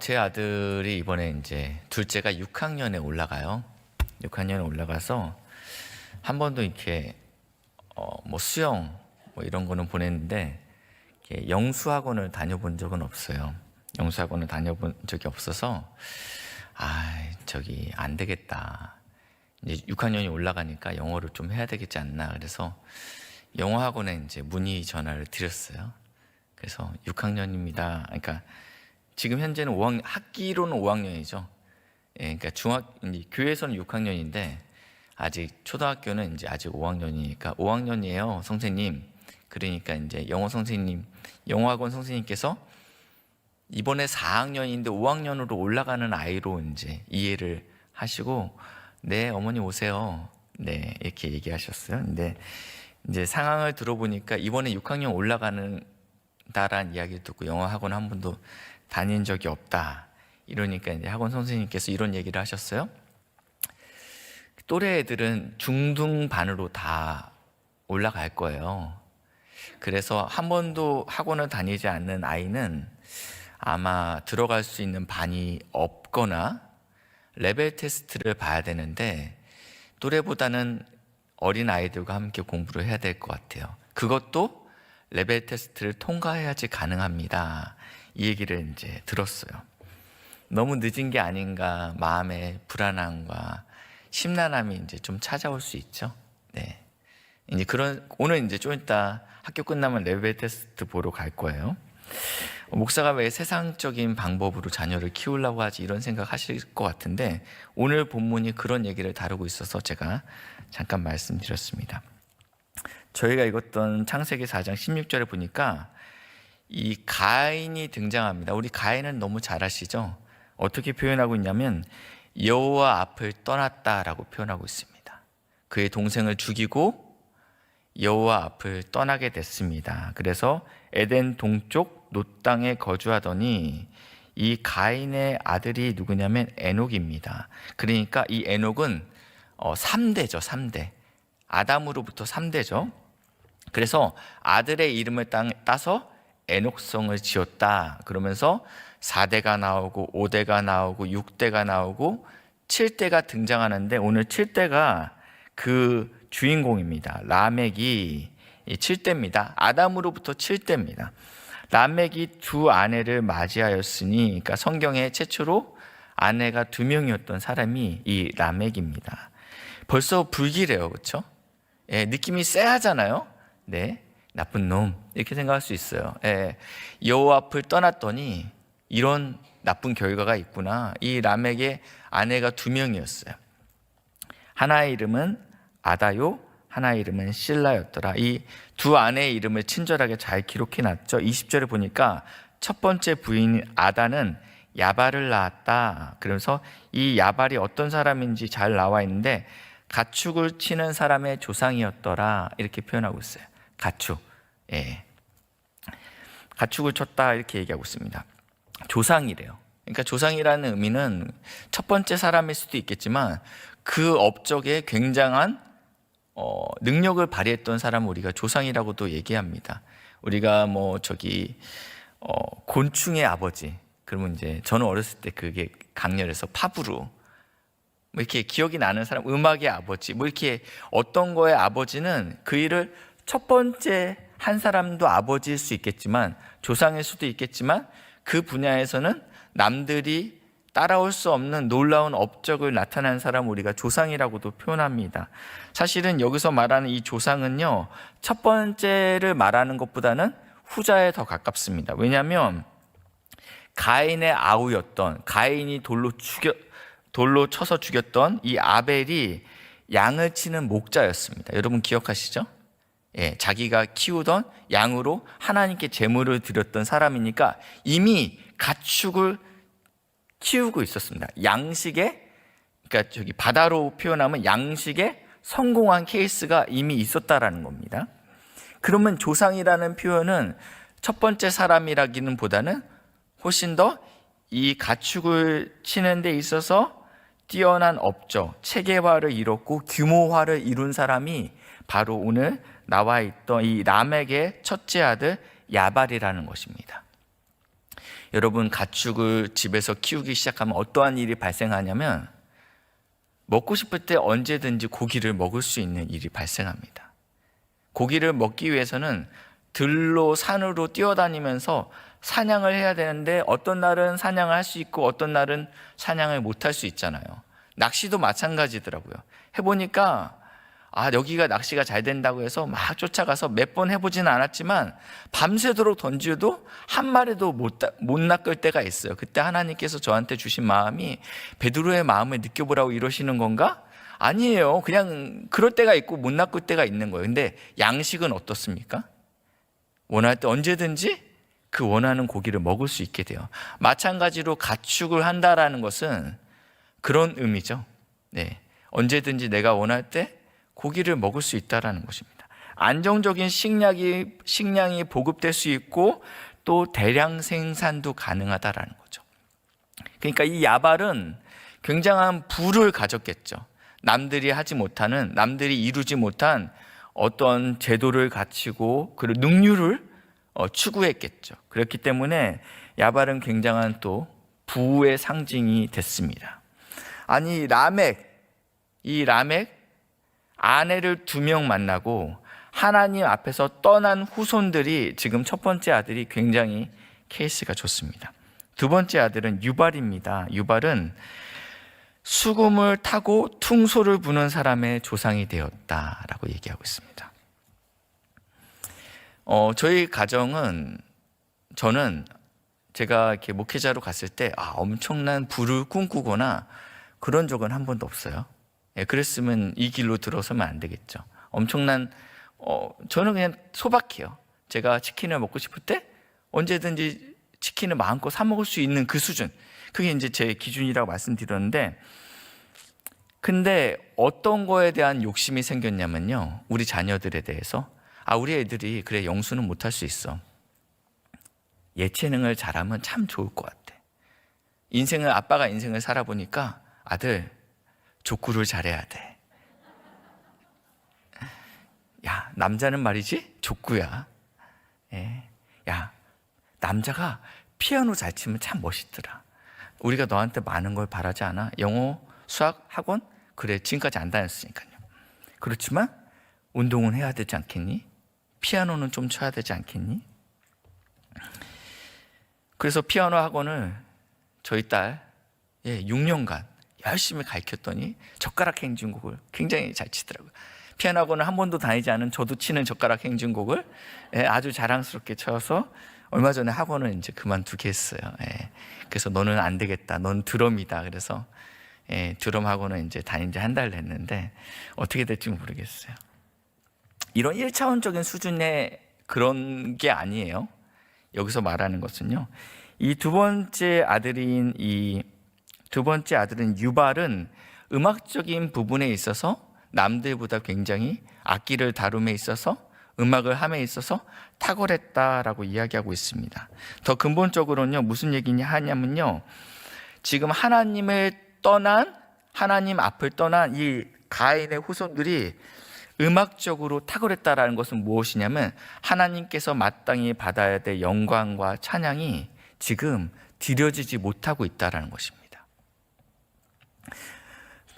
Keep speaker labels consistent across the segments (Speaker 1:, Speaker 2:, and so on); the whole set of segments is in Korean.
Speaker 1: 제 아들이 이번에 이제 둘째가 6학년에 올라가요. 6학년에 올라가서 한 번도 이렇게 뭐 수영 뭐 이런 거는 보냈는데 이렇게 영수학원을 다녀본 적은 없어요. 영수학원을 다녀본 적이 없어서 저기 안 되겠다. 이제 6학년이 올라가니까 영어를 좀 해야 되겠지 않나. 그래서 영어학원에 이제 문의 전화를 드렸어요. 그래서 6학년입니다. 그러니까 지금 현재는 5학년, 학기로는 5학년이죠. 예, 그러니까 이제 교회에서는 6학년인데 아직 초등학교는 이제 아직 5학년이니까 5학년이에요, 선생님. 그러니까 이제 영어 선생님, 영어학원 선생님께서 이번에 4학년인데 5학년으로 올라가는 아이로 이제 이해를 하시고, 네, 어머니 오세요. 네, 이렇게 얘기하셨어요. 근데 이제 상황을 들어보니까 이번에 6학년 올라가는다라는 이야기를 듣고 영어학원 한 번도 다닌 적이 없다. 이러니까 이제 학원 선생님께서 이런 얘기를 하셨어요. 또래 애들은 중등반으로 다 올라갈 거예요. 그래서 한 번도 학원을 다니지 않는 아이는 아마 들어갈 수 있는 반이 없거나 레벨 테스트를 봐야 되는데 또래보다는 어린 아이들과 함께 공부를 해야 될 것 같아요. 그것도 레벨 테스트를 통과해야지 가능합니다. 이 얘기를 이제 들었어요. 너무 늦은 게 아닌가 마음의 불안함과 심란함이 이제 좀 찾아올 수 있죠. 네. 이제 오늘 이제 좀 이따 학교 끝나면 레벨 테스트 보러 갈 거예요. 목사가 왜 세상적인 방법으로 자녀를 키우려고 하지 이런 생각 하실 것 같은데 오늘 본문이 그런 얘기를 다루고 있어서 제가 잠깐 말씀드렸습니다. 저희가 읽었던 창세기 4장 16절에 보니까 이 가인이 등장합니다. 우리 가인은 너무 잘 아시죠? 어떻게 표현하고 있냐면 여호와 앞을 떠났다라고 표현하고 있습니다. 그의 동생을 죽이고 여호와 앞을 떠나게 됐습니다. 그래서 에덴 동쪽 놋 땅에 거주하더니 이 가인의 아들이 누구냐면 에녹입니다. 그러니까 이 에녹은 3대죠. 3대. 아담으로부터 3대죠. 그래서 아들의 이름을 따서 에녹성을 지었다. 그러면서 4대가 나오고 5대가 나오고 6대가 나오고 7대가 등장하는데 오늘 7대가 그 주인공입니다. 라멕이 7대입니다. 아담으로부터 7대입니다. 라멕이 두 아내를 맞이하였으니, 그러니까 성경에 최초로 아내가 2명이었던 사람이 이 라멕입니다. 벌써 불길해요, 그렇죠? 예, 느낌이 쎄하잖아요. 네, 나쁜 놈 이렇게 생각할 수 있어요. 예, 여호와 앞을 떠났더니 이런 나쁜 결과가 있구나. 이 라멕의 아내가 2명이었어요. 하나의 이름은 아다요, 하나의 이름은 실라였더라. 이 두 아내의 이름을 친절하게 잘 기록해놨죠. 20절에 보니까 첫 번째 부인 아다는 야발을 낳았다. 그래서 이 야발이 어떤 사람인지 잘 나와 있는데 가축을 치는 사람의 조상이었더라. 이렇게 표현하고 있어요. 가축. 예. 가축을 쳤다 이렇게 얘기하고 있습니다. 조상이래요. 그러니까 조상이라는 의미는 첫 번째 사람일 수도 있겠지만 그 업적에 굉장한 능력을 발휘했던 사람을 우리가 조상이라고도 얘기합니다. 우리가 곤충의 아버지, 그러면 이제 저는 어렸을 때 그게 강렬해서 파브루, 뭐 이렇게 기억이 나는 사람, 음악의 아버지, 뭐 이렇게 어떤 거의 아버지는 그 일을 첫 번째 한 사람도 아버지일 수 있겠지만 조상일 수도 있겠지만 그 분야에서는 남들이 따라올 수 없는 놀라운 업적을 나타낸 사람 우리가 조상이라고도 표현합니다. 사실은 여기서 말하는 이 조상은요, 첫 번째를 말하는 것보다는 후자에 더 가깝습니다. 왜냐하면 가인의 아우였던, 가인이 돌로 쳐서 죽였던 이 아벨이 양을 치는 목자였습니다. 여러분 기억하시죠? 예, 자기가 키우던 양으로 하나님께 제물을 드렸던 사람이니까 이미 가축을 키우고 있었습니다. 그러니까 바다로 표현하면 양식에 성공한 케이스가 이미 있었다라는 겁니다. 그러면 조상이라는 표현은 첫 번째 사람이라기는 보다는 훨씬 더 이 가축을 치는 데 있어서 뛰어난 업적, 체계화를 이뤘고 규모화를 이룬 사람이 바로 오늘 나와 있던 이 라멕의 첫째 아들 야발이라는 것입니다. 여러분, 가축을 집에서 키우기 시작하면 어떠한 일이 발생하냐면 먹고 싶을 때 언제든지 고기를 먹을 수 있는 일이 발생합니다. 고기를 먹기 위해서는 들로 산으로 뛰어다니면서 사냥을 해야 되는데 어떤 날은 사냥을 할 수 있고 어떤 날은 사냥을 못 할 수 있잖아요. 낚시도 마찬가지더라고요. 해보니까 여기가 낚시가 잘 된다고 해서 막 쫓아가서 몇 번 해보지는 않았지만 밤새도록 던져도 한 마리도 못 낚을 때가 있어요. 그때 하나님께서 저한테 주신 마음이 베드로의 마음을 느껴보라고 이러시는 건가? 아니에요. 그냥 그럴 때가 있고 못 낚을 때가 있는 거예요. 근데 양식은 어떻습니까? 원할 때 언제든지 그 원하는 고기를 먹을 수 있게 돼요. 마찬가지로 가축을 한다라는 것은 그런 의미죠. 네, 언제든지 내가 원할 때 고기를 먹을 수 있다는 것입니다. 안정적인 식량이 보급될 수 있고 또 대량 생산도 가능하다는 거죠. 그러니까 이 야발은 굉장한 부를 가졌겠죠. 남들이 이루지 못한 어떤 제도를 갖추고 그리고 능률을 추구했겠죠. 그렇기 때문에 야발은 굉장한 또 부의 상징이 됐습니다. 아니, 이 라멕 아내를 2명 만나고 하나님 앞에서 떠난 후손들이 지금 첫 번째 아들이 굉장히 케이스가 좋습니다. 두 번째 아들은 유발입니다. 유발은 수금을 타고 퉁소를 부는 사람의 조상이 되었다라고 얘기하고 있습니다. 저희 가정은 저는 제가 이렇게 목회자로 갔을 때 엄청난 부를 꿈꾸거나 그런 적은 한 번도 없어요. 그랬으면 이 길로 들어서면 안 되겠죠. 엄청난 저는 그냥 소박해요. 제가 치킨을 먹고 싶을 때 언제든지 치킨을 마음껏 사 먹을 수 있는 그 수준, 그게 이제 제 기준이라고 말씀드렸는데, 근데 어떤 거에 대한 욕심이 생겼냐면요, 우리 자녀들에 대해서 우리 애들이 그래 영수는 못할 수 있어, 예체능을 잘하면 참 좋을 것 같아, 아빠가 인생을 살아보니까 아들 족구를 잘해야 돼. 야, 남자는 말이지 족구야. 야, 남자가 피아노 잘 치면 참 멋있더라. 우리가 너한테 많은 걸 바라지 않아. 영어, 수학, 학원? 그래, 지금까지 안 다녔으니까요. 그렇지만 운동은 해야 되지 않겠니? 피아노는 좀 쳐야 되지 않겠니? 그래서 피아노 학원을 저희 딸 6년간 열심히 가르쳤더니 젓가락 행진곡을 굉장히 잘 치더라고요. 피아노 학원을 한 번도 다니지 않은 저도 치는 젓가락 행진곡을 아주 자랑스럽게 쳐서 얼마 전에 학원을 이제 그만두게 했어요. 그래서 너는 안 되겠다, 넌 드럼이다. 그래서 드럼 학원을 이제 다닌 지 한 달 됐는데 어떻게 될지 모르겠어요. 이런 1차원적인 수준의 그런 게 아니에요. 여기서 말하는 것은요, 이 두 번째 아들은 유발은 음악적인 부분에 있어서 남들보다 굉장히 악기를 다룸에 있어서, 음악을 함에 있어서 탁월했다라고 이야기하고 있습니다. 더 근본적으로는요, 무슨 얘기냐 하냐면요, 지금 하나님 앞을 떠난 이 가인의 후손들이 음악적으로 탁월했다라는 것은 무엇이냐면 하나님께서 마땅히 받아야 될 영광과 찬양이 지금 드려지지 못하고 있다는 것입니다.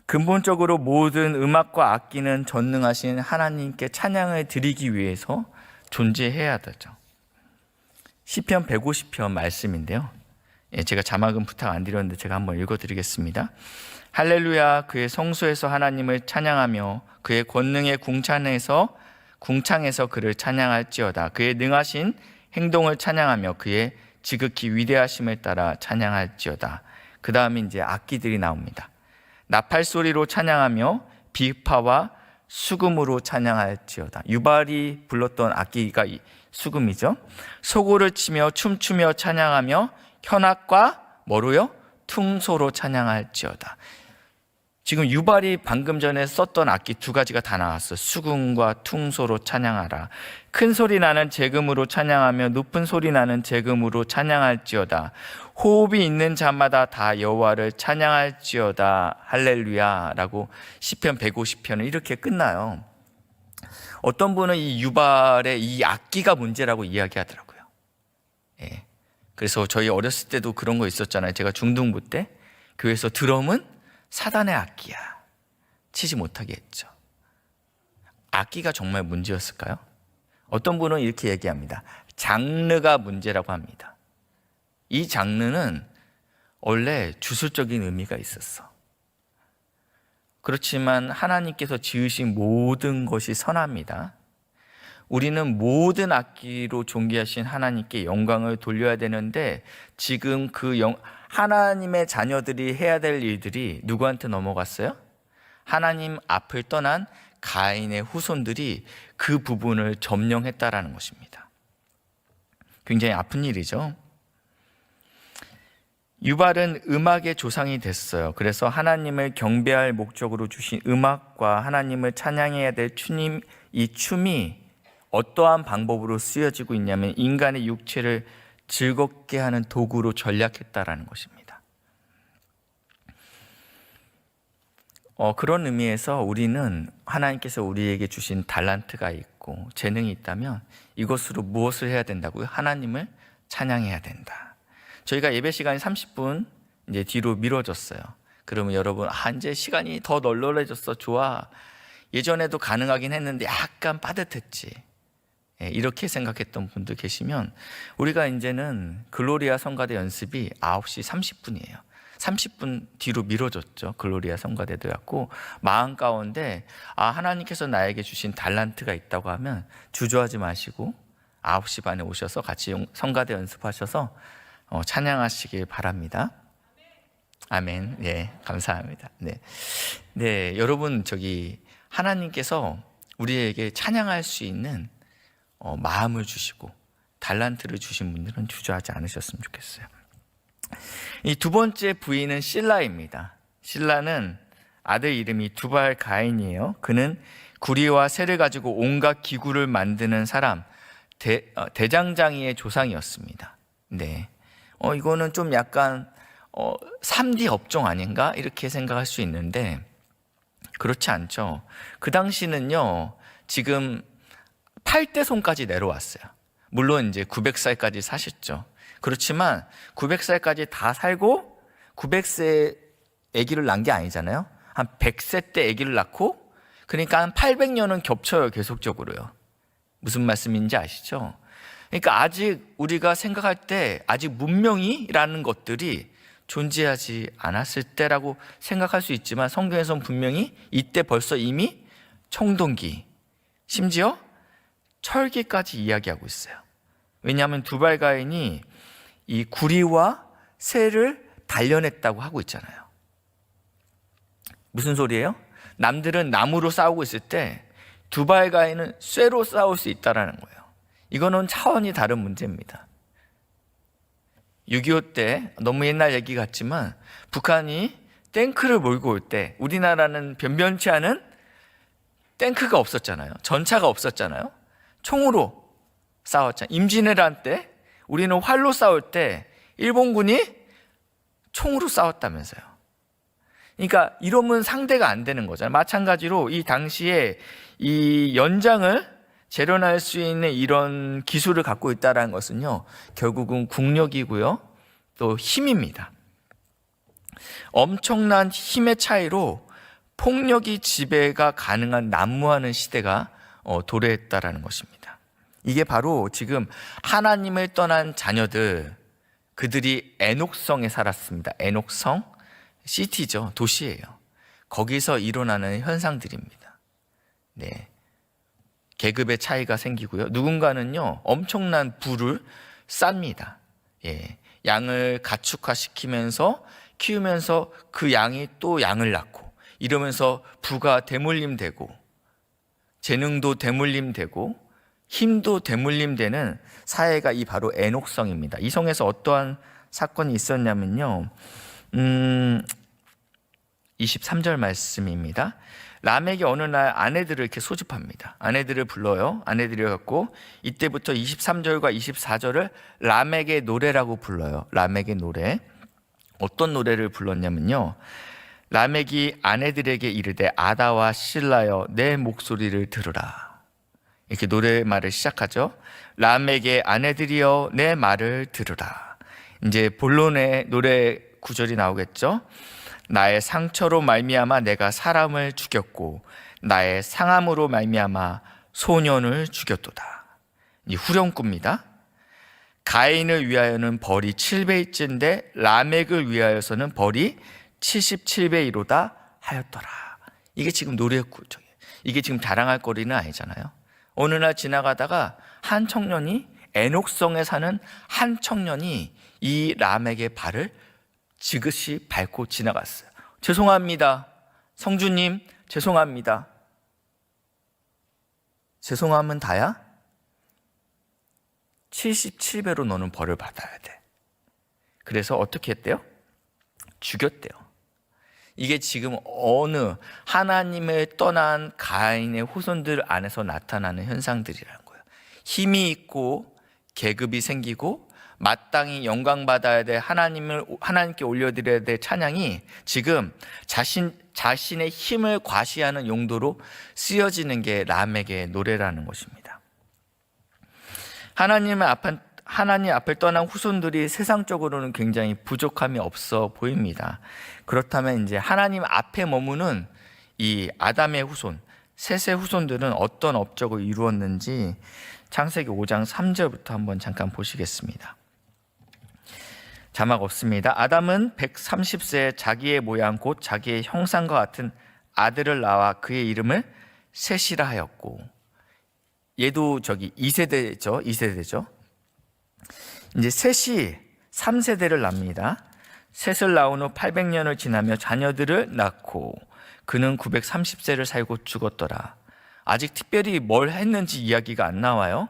Speaker 1: 근본적으로 모든 음악과 악기는 전능하신 하나님께 찬양을 드리기 위해서 존재해야 되죠. 시편 150편 말씀인데요, 제가 자막은 부탁 안 드렸는데 제가 한번 읽어드리겠습니다. 할렐루야, 그의 성소에서 하나님을 찬양하며 그의 권능의 궁창에서 그를 찬양할지어다. 그의 능하신 행동을 찬양하며 그의 지극히 위대하심을 따라 찬양할지어다. 그 다음에 이제 악기들이 나옵니다. 나팔소리로 찬양하며 비파와 수금으로 찬양할지어다. 유발이 불렀던 악기가 수금이죠. 소고를 치며 춤추며 찬양하며 현악과 뭐로요? 퉁소로 찬양할지어다. 지금 유발이 방금 전에 썼던 악기 두 가지가 다 나왔어요. 수금과 퉁소로 찬양하라. 큰 소리 나는 제금으로 찬양하며 높은 소리 나는 제금으로 찬양할지어다. 호흡이 있는 자마다 다 여호와를 찬양할지어다. 할렐루야 라고 시편 150편은 이렇게 끝나요. 어떤 분은 이 유발의 이 악기가 문제라고 이야기하더라고요. 그래서 저희 어렸을 때도 그런 거 있었잖아요. 제가 중등부 때 교회에서 드럼은 사단의 악기야, 치지 못하게 했죠. 악기가 정말 문제였을까요? 어떤 분은 이렇게 얘기합니다. 장르가 문제라고 합니다. 이 장르는 원래 주술적인 의미가 있었어. 그렇지만 하나님께서 지으신 모든 것이 선합니다. 우리는 모든 악기로 존귀하신 하나님께 영광을 돌려야 되는데, 지금 하나님의 자녀들이 해야 될 일들이 누구한테 넘어갔어요? 하나님 앞을 떠난 가인의 후손들이 그 부분을 점령했다라는 것입니다. 굉장히 아픈 일이죠. 유발은 음악의 조상이 됐어요. 그래서 하나님을 경배할 목적으로 주신 음악과 하나님을 찬양해야 될 이 춤이 어떠한 방법으로 쓰여지고 있냐면 인간의 육체를 즐겁게 하는 도구로 전략했다라는 것입니다. 그런 의미에서 우리는 하나님께서 우리에게 주신 달란트가 있고 재능이 있다면 이것으로 무엇을 해야 된다고요? 하나님을 찬양해야 된다. 저희가 예배 시간이 30분 이제 뒤로 미뤄졌어요. 그러면 여러분, 이제 시간이 더 널널해졌어, 좋아. 예전에도 가능하긴 했는데 약간 빠듯했지, 이렇게 생각했던 분들 계시면, 우리가 이제는 글로리아 성가대 연습이 9시 30분이에요. 30분 뒤로 미뤄졌죠. 글로리아 성가대도 갖고 마음 가운데 하나님께서 나에게 주신 달란트가 있다고 하면 주저하지 마시고 9시 반에 오셔서 같이 성가대 연습하셔서 찬양하시길 바랍니다. 아멘. 네, 감사합니다. 네, 여러분, 하나님께서 우리에게 찬양할 수 있는 마음을 주시고 달란트를 주신 분들은 주저하지 않으셨으면 좋겠어요. 이 두 번째 부인은 실라입니다. 실라는 아들 이름이 두발 가인이에요. 그는 구리와 쇠를 가지고 온갖 기구를 만드는 사람, 대장장이의 조상이었습니다. 네, 이거는 좀 약간 3D 업종 아닌가? 이렇게 생각할 수 있는데 그렇지 않죠. 그 당시는요, 지금 8대 손까지 내려왔어요. 물론 이제 900살까지 사셨죠. 그렇지만 900살까지 다 살고 900세 아기를 낳은 게 아니잖아요. 한 100세 때 아기를 낳고, 그러니까 한 800년은 겹쳐요, 계속적으로요. 무슨 말씀인지 아시죠? 그러니까 아직 우리가 생각할 때 아직 문명이라는 것들이 존재하지 않았을 때라고 생각할 수 있지만, 성경에서는 분명히 이때 벌써 이미 청동기, 심지어 철기까지 이야기하고 있어요. 왜냐하면 두발 가인이 이 구리와 쇠를 단련했다고 하고 있잖아요. 무슨 소리예요? 남들은 나무로 싸우고 있을 때 두발 가인은 쇠로 싸울 수 있다는 거예요. 이거는 차원이 다른 문제입니다. 6.25 때, 너무 옛날 얘기 같지만 북한이 탱크를 몰고 올 때 우리나라는 변변치 않은 탱크가 없었잖아요. 전차가 없었잖아요. 총으로 싸웠잖아요. 임진왜란 때 우리는 활로 싸울 때 일본군이 총으로 싸웠다면서요. 그러니까 이러면 상대가 안 되는 거잖아요. 마찬가지로 이 당시에 이 연장을 재련할 수 있는 이런 기술을 갖고 있다는 것은요, 결국은 국력이고요, 또 힘입니다. 엄청난 힘의 차이로 폭력이 지배가 가능한 난무하는 시대가 도래했다라는 것입니다. 이게 바로 지금 하나님을 떠난 자녀들, 그들이 에녹성에 살았습니다. 에녹성, 시티죠, 도시예요. 거기서 일어나는 현상들입니다. 네, 계급의 차이가 생기고요. 누군가는요, 엄청난 부를 쌉니다. 양을 가축화시키면서 키우면서 그 양이 또 양을 낳고, 이러면서 부가 대물림되고 재능도 대물림되고 힘도 대물림되는 사회가 바로 에녹성입니다. 이 성에서 어떠한 사건이 있었냐면요, 23절 말씀입니다. 람에게 어느 날 아내들을 이렇게 소집합니다. 아내들을 불러요. 아내들이 갖고 이때부터 23절과 24절을 람에게 노래라고 불러요. 람에게 노래. 어떤 노래를 불렀냐면요, 람에게 아내들에게 이르되 아다와 실라여 내 목소리를 들으라, 이렇게 노래말을 시작하죠. 람에게 아내들이여 내 말을 들으라. 이제 본론의 노래 구절이 나오겠죠. 나의 상처로 말미암아 내가 사람을 죽였고 나의 상함으로 말미암아 소년을 죽였도다. 이 후렴구입니다. 가인을 위하여는 벌이 7배일진데 라멕을 위하여서는 벌이 77배이로다 하였더라. 이게 지금 노래 구절이에요. 이게 지금 자랑할 거리는 아니잖아요. 어느 날 지나가다가 한 청년이, 에녹성에 사는 한 청년이 이 라멕의 발을 지그시 밟고 지나갔어요. 죄송합니다. 성주님, 죄송합니다. 죄송함은 다야? 77배로 너는 벌을 받아야 돼. 그래서 어떻게 했대요? 죽였대요. 이게 지금 어느 하나님을 떠난 가인의 후손들 안에서 나타나는 현상들이라는 거예요. 힘이 있고 계급이 생기고 마땅히 영광받아야 될 하나님께 올려드려야 될 찬양이 지금 자신의 힘을 과시하는 용도로 쓰여지는 게 라멕의 노래라는 것입니다. 하나님 앞을 떠난 후손들이 세상적으로는 굉장히 부족함이 없어 보입니다. 그렇다면 이제 하나님 앞에 머무는 이 아담의 후손, 셋의 후손들은 어떤 업적을 이루었는지 창세기 5장 3절부터 한번 잠깐 보시겠습니다. 자막 없습니다. 아담은 130세에 자기의 모양 곧 자기의 형상과 같은 아들을 낳아 그의 이름을 셋이라 하였고, 얘도 2세대죠. 이제 셋이 3세대를 낳습니다. 셋을 낳은 후 800년을 지나며 자녀들을 낳고 그는 930세를 살고 죽었더라. 아직 특별히 뭘 했는지 이야기가 안 나와요.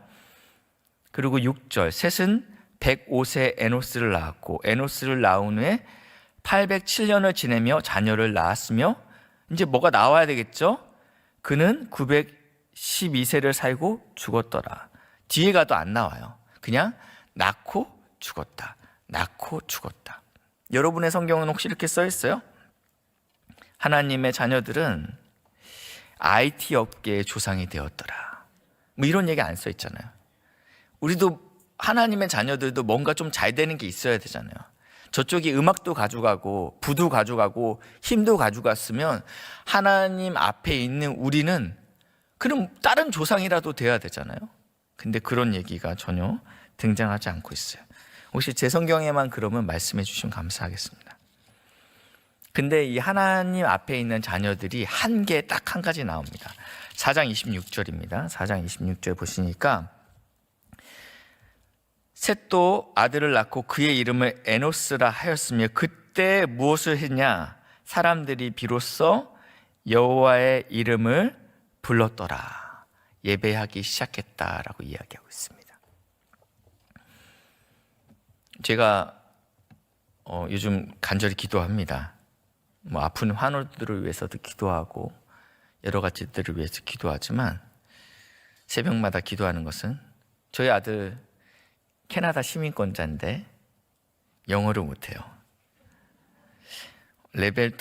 Speaker 1: 그리고 6절, 셋은 105세 에노스를 낳았고 에노스를 낳은 후에 807년을 지내며 자녀를 낳았으며, 이제 뭐가 나와야 되겠죠? 그는 912세를 살고 죽었더라. 뒤에 가도 안 나와요. 그냥 낳고 죽었다, 낳고 죽었다. 여러분의 성경은 혹시 이렇게 써 있어요? 하나님의 자녀들은 IT 업계의 조상이 되었더라, 뭐 이런 얘기 안 써 있잖아요. 우리도 하나님의 자녀들도 뭔가 좀 잘 되는 게 있어야 되잖아요. 저쪽이 음악도 가져가고 부도 가져가고 힘도 가져갔으면 하나님 앞에 있는 우리는 그럼 다른 조상이라도 돼야 되잖아요. 근데 그런 얘기가 전혀 등장하지 않고 있어요. 혹시 제 성경에만 그러면 말씀해 주시면 감사하겠습니다. 근데 이 하나님 앞에 있는 자녀들이 딱 한 가지 나옵니다. 4장 26절입니다. 4장 26절 보시니까 셋도 아들을 낳고 그의 이름을 에노스라 하였으며 그때 무엇을 했냐? 사람들이 비로소 여호와의 이름을 불렀더라. 예배하기 시작했다라고 이야기하고 있습니다. 제가 요즘 간절히 기도합니다. 아픈 환우들을 위해서도 기도하고 여러 가지들을 위해서 기도하지만 새벽마다 기도하는 것은 저희 아들 캐나다 시민권자인데 영어를 못해요. 레벨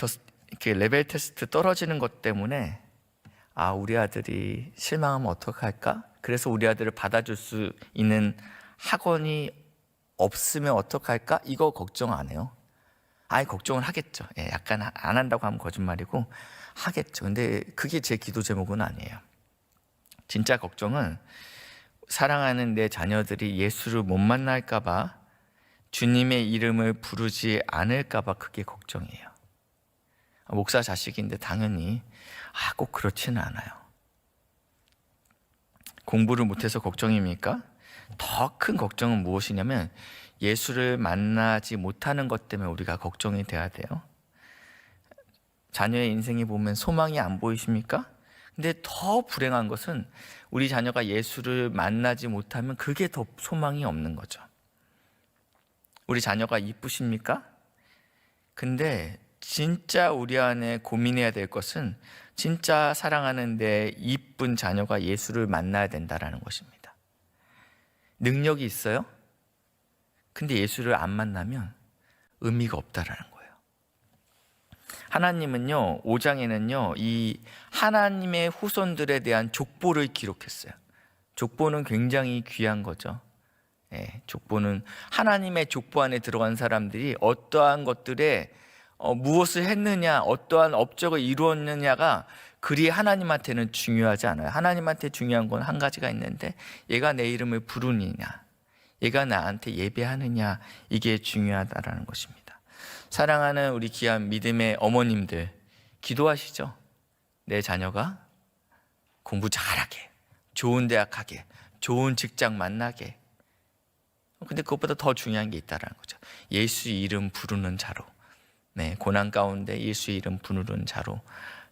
Speaker 1: 테스트 떨어지는 것 때문에 우리 아들이 실망하면 어떡할까? 그래서 우리 아들을 받아줄 수 있는 학원이 없으면 어떡할까? 이거 걱정 안 해요. 걱정을 하겠죠. 약간 안 한다고 하면 거짓말이고 하겠죠. 근데 그게 제 기도 제목은 아니에요. 진짜 걱정은 사랑하는 내 자녀들이 예수를 못 만날까 봐, 주님의 이름을 부르지 않을까 봐 그게 걱정이에요. 목사 자식인데 당연히 꼭 그렇지는 않아요. 공부를 못해서 걱정입니까? 더 큰 걱정은 무엇이냐면 예수를 만나지 못하는 것 때문에 우리가 걱정이 돼야 돼요. 자녀의 인생에 보면 소망이 안 보이십니까? 근데 더 불행한 것은 우리 자녀가 예수를 만나지 못하면 그게 더 소망이 없는 거죠. 우리 자녀가 이쁘십니까? 근데 진짜 우리 안에 고민해야 될 것은 진짜 사랑하는 내 이쁜 자녀가 예수를 만나야 된다는 것입니다. 능력이 있어요? 근데 예수를 안 만나면 의미가 없다라는 거예요. 하나님은요, 5장에는요 이 하나님의 후손들에 대한 족보를 기록했어요. 족보는 굉장히 귀한 거죠. 족보는 하나님의 족보 안에 들어간 사람들이 어떠한 것들에 무엇을 했느냐, 어떠한 업적을 이루었느냐가 그리 하나님한테는 중요하지 않아요. 하나님한테 중요한 건 한 가지가 있는데, 얘가 내 이름을 부르느냐, 얘가 나한테 예배하느냐, 이게 중요하다라는 것입니다. 사랑하는 우리 귀한 믿음의 어머님들, 기도하시죠. 내 자녀가 공부 잘하게, 좋은 대학 가게, 좋은 직장 만나게. 근데 그것보다 더 중요한 게 있다라는 거죠. 예수 이름 부르는 자로, 고난 가운데 예수 이름 부르는 자로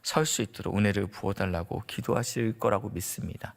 Speaker 1: 설 수 있도록 은혜를 부어달라고 기도하실 거라고 믿습니다.